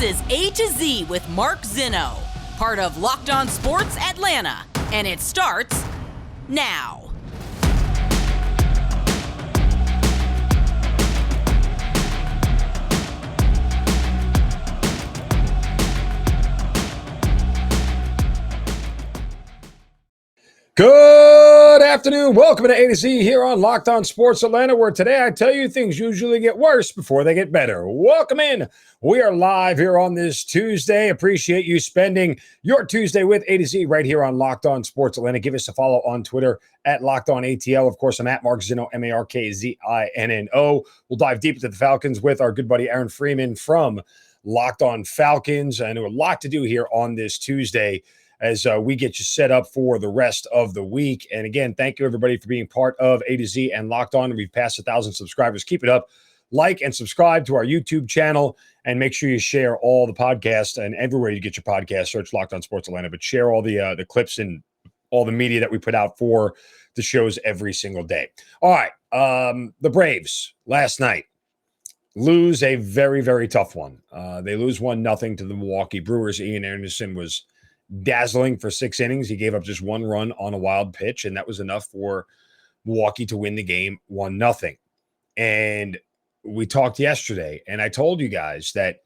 is A to Z with Mark Zinno, part of Locked On Sports Atlanta, and it starts now. Good afternoon. Welcome to A to Z here on Locked On Sports Atlanta, where today I tell you things usually get worse before they get better. Welcome in. We are live here on this Tuesday. Appreciate you spending your Tuesday with A to Z right here on Locked On Sports Atlanta. Give us a follow on Twitter at Locked On ATL. Of course, I'm at Mark Zinno, MarkZinno. We'll dive deep into the Falcons with our good buddy Aaron Freeman from Locked On Falcons. I know a lot to do here on this Tuesday as we get you set up for the rest of the week. And again, thank you everybody for being part of A to Z and Locked On. We've passed 1,000 subscribers. Keep it up. Like and subscribe to our YouTube channel, and make sure you share all the podcasts and everywhere you get your podcast. Search Locked On Sports Atlanta, but share all the clips and all the media that we put out for the shows every single day. All right, the Braves last night lose a very, very tough one. They lose 1-0 to the Milwaukee Brewers. Ian Anderson was dazzling for 6 innings. He gave up just 1 run on a wild pitch, and that was enough for Milwaukee to win the game 1-0. And we talked yesterday, and I told you guys that,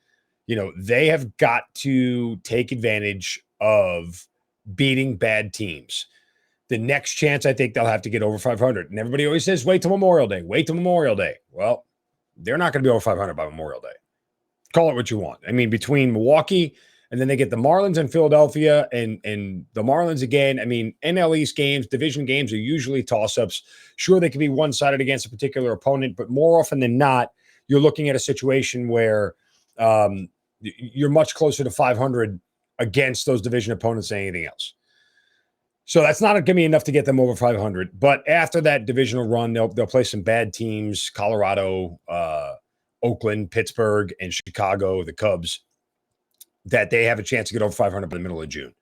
they have got to take advantage of beating bad teams. The next chance, I think they'll have to get over 500. And everybody always says, wait till Memorial Day. Wait till Memorial Day. Well, they're not going to be over 500 by Memorial Day. Call it what you want. I mean, between Milwaukee and then they get the Marlins in Philadelphia and the Marlins again. I mean, NL East games, division games are usually toss-ups. Sure, they can be one-sided against a particular opponent, but more often than not, you're looking at a situation where you're much closer to 500 against those division opponents than anything else. So that's not going to be enough to get them over 500. But after that divisional run, they'll play some bad teams, Colorado, Oakland, Pittsburgh, and Chicago, the Cubs, that they have a chance to get over 500 by the middle of June.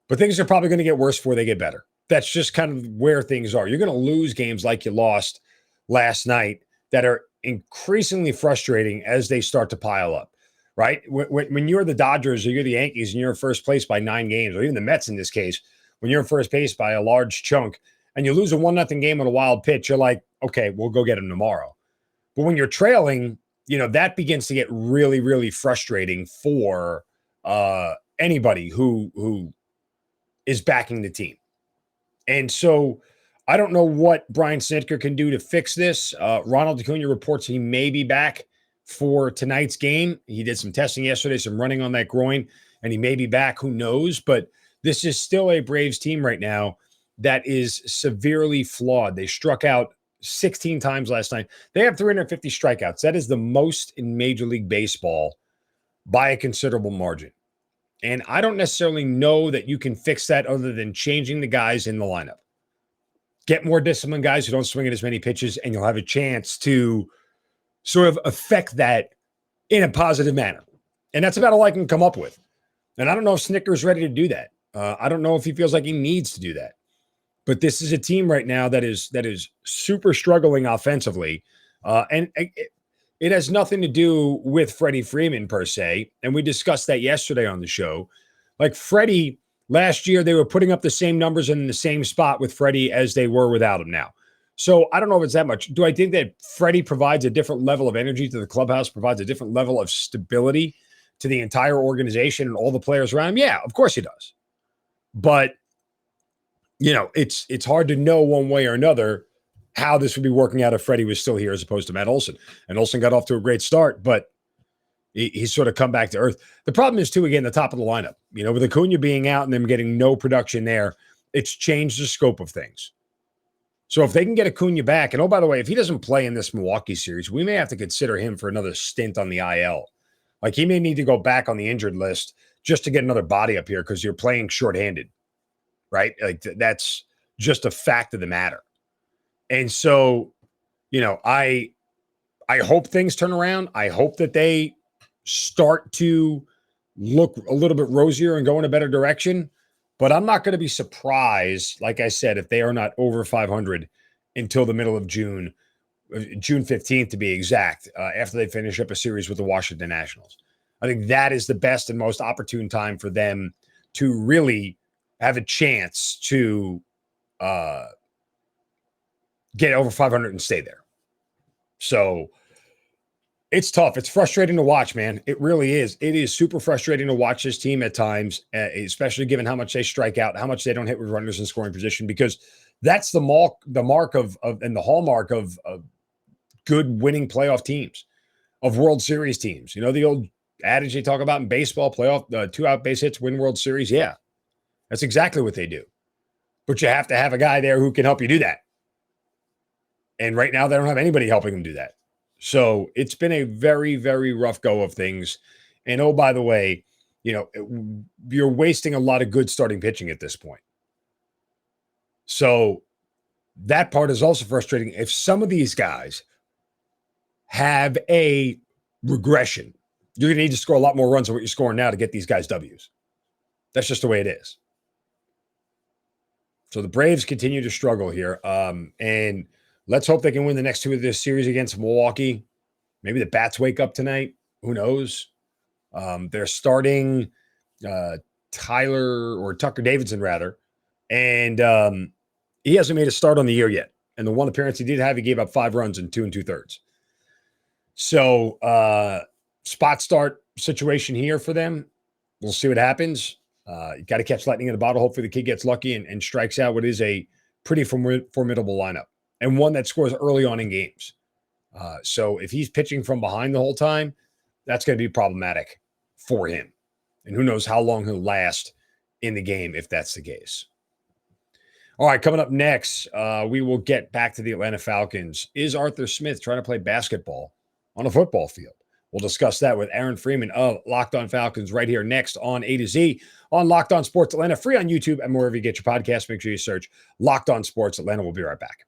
But things are probably going to get worse before they get better. That's just kind of where things are. You're going to lose games like you lost last night that are increasingly frustrating as they start to pile up, right? When you're the Dodgers or you're the Yankees and you're in first place by 9 games, or even the Mets in this case, when you're in first place by a large chunk and you lose a 1-0 game on a wild pitch, you're like, okay, we'll go get them tomorrow. But when you're trailing, that begins to get really, really frustrating for anybody who is backing the team. And so I don't know what Brian Snitker can do to fix this. Ronald Acuna reports he may be back for tonight's game. He did some testing yesterday, some running on that groin, and he may be back. Who knows? But this is still a Braves team right now that is severely flawed. They struck out 16 times last night. They have 350 strikeouts. That is the most in Major League Baseball by a considerable margin. And I don't necessarily know that you can fix that other than changing the guys in the lineup. Get more disciplined guys who don't swing at as many pitches, and you'll have a chance to sort of affect that in a positive manner. And that's about all I can come up with. And I don't know if Snicker's ready to do that. I don't know if he feels like he needs to do that. But this is a team right now that is super struggling offensively. And it has nothing to do with Freddie Freeman per se. And we discussed that yesterday on the show. Like Freddie, last year, they were putting up the same numbers in the same spot with Freddie as they were without him now. So I don't know if it's that much. Do I think that Freddie provides a different level of energy to the clubhouse, provides a different level of stability to the entire organization and all the players around him? Yeah, of course he does. But it's hard to know one way or another how this would be working out if Freddie was still here as opposed to Matt Olson. And Olson got off to a great start, but he's sort of come back to earth. The problem is, too, again, the top of the lineup. With Acuna being out and them getting no production there, it's changed the scope of things. So if they can get Acuna back, and oh, by the way, if he doesn't play in this Milwaukee series, we may have to consider him for another stint on the IL. Like he may need to go back on the injured list just to get another body up here because you're playing shorthanded. Right? Like that's just a fact of the matter. And so, I hope things turn around. I hope that they start to look a little bit rosier and go in a better direction. But I'm not going to be surprised, like I said, if they are not over 500 until the middle of June 15th to be exact, after they finish up a series with the Washington Nationals. I think that is the best and most opportune time for them to really have a chance to get over 500 and stay there. So it's tough. It's frustrating to watch, man. It really is. It is super frustrating to watch this team at times, especially given how much they strike out, how much they don't hit with runners in scoring position, because that's the mark of and the hallmark of good winning playoff teams, of World Series teams. You know, the old adage they talk about in baseball, playoff, 2 out base hits, win World Series. Yeah, that's exactly what they do. But you have to have a guy there who can help you do that. And right now, they don't have anybody helping them do that. So it's been a very, very rough go of things. And oh, by the way, you know, you're wasting a lot of good starting pitching at this point. So that part is also frustrating. If some of these guys have a regression, you're going to need to score a lot more runs than what you're scoring now to get these guys W's. That's just the way it is. So the Braves continue to struggle here. And let's hope they can win the next 2 of this series against Milwaukee. Maybe the bats wake up tonight. Who knows? They're starting Tucker Davidson, rather. And he hasn't made a start on the year yet. And the one appearance he did have, he gave up 5 runs in 2 2/3. So spot start situation here for them. We'll see what happens. You got to catch lightning in a bottle. Hopefully the kid gets lucky and strikes out what is a pretty formidable lineup, and one that scores early on in games. So if he's pitching from behind the whole time, that's going to be problematic for him. And who knows how long he'll last in the game if that's the case. All right, coming up next, we will get back to the Atlanta Falcons. Is Arthur Smith trying to play basketball on a football field? We'll discuss that with Aaron Freeman of Locked On Falcons right here next on A to Z on Locked On Sports Atlanta, free on YouTube and wherever you get your podcasts. Make sure you search Locked On Sports Atlanta. We'll be right back.